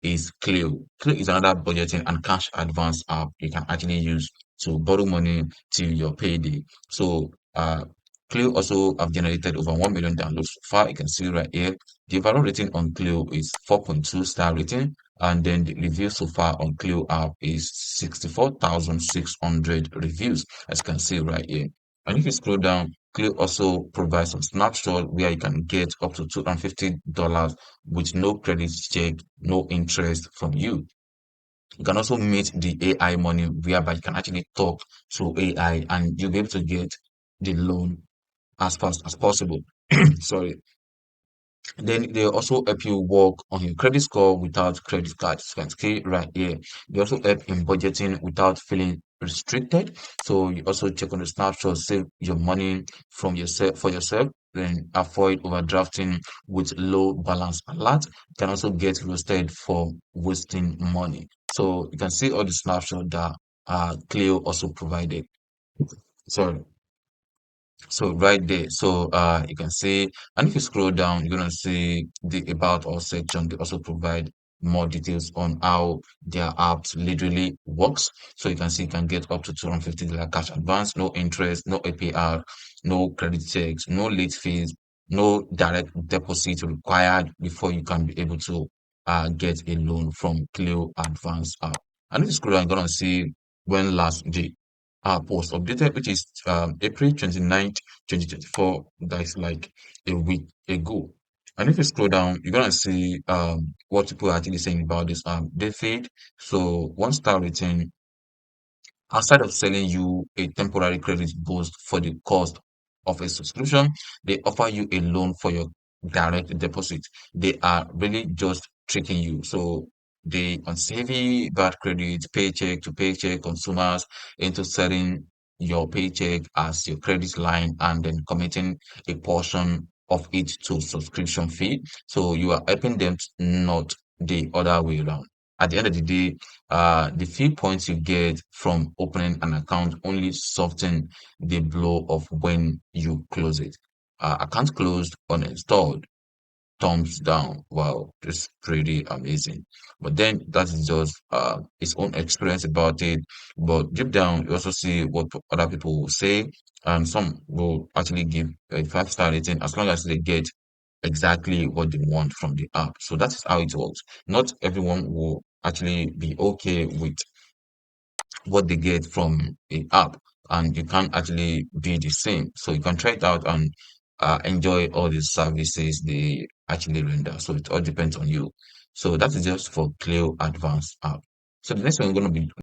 is CLEO. CLEO is another budgeting and cash advance app you can actually use to borrow money till your payday. So CLEO also have generated over 1 million downloads so far. You can see right here. The overall rating on CLEO is 4.2 star rating, and then the reviews so far on CLEO app is 64,600 reviews, as you can see right here. And if you scroll down, CLEO also provides some snapshot where you can get up to $250 with no credit check, no interest from you. You can also meet the AI money whereby you can actually talk to AI and you'll be able to get the loan as fast as possible. Sorry. Then they also help you work on your credit score without credit cards. You can see right here. They also help in budgeting without feeling restricted. So you also check on the snapshot, save your money from yourself for yourself, then avoid overdrafting with low balance alert. You can also get roasted for wasting money. So you can see all the snapshot that Clio also provided. Sorry. So right there, so you can see, and if you scroll down, you're gonna see the about us section. They also provide more details on how their apps literally works. So you can see you can get up to $250 cash advance, no interest, no APR, no credit checks, no late fees, no direct deposit required before you can be able to get a loan from Clio Advance app. And if you scroll down, you're gonna see when last the post updated, which is April 29th, 2024. That's like a week ago. And if you scroll down, you're gonna see what people are actually saying about this day feed. So 1 star rating, outside of selling you a temporary credit boost for the cost of a subscription, they offer you a loan for your direct deposit. They are really just tricking you. So they unsavvy bad credit, paycheck to paycheck consumers into selling your paycheck as your credit line and then committing a portion of it to subscription fee. So you are helping them, not the other way around. At the end of the day, the few points you get from opening an account only soften the blow of when you close it. Account closed, uninstalled, thumbs down. Wow, it's pretty amazing. But then that is just his own experience about it. But deep down, you also see what other people will say, and some will actually give a 5 star rating as long as they get exactly what they want from the app. So that is how it works. Not everyone will actually be okay with what they get from a app, and you can't actually be the same. So you can try it out and enjoy all the services they actually render. So it all depends on you. So that is just for Clio Advanced app. So the next one we're going to be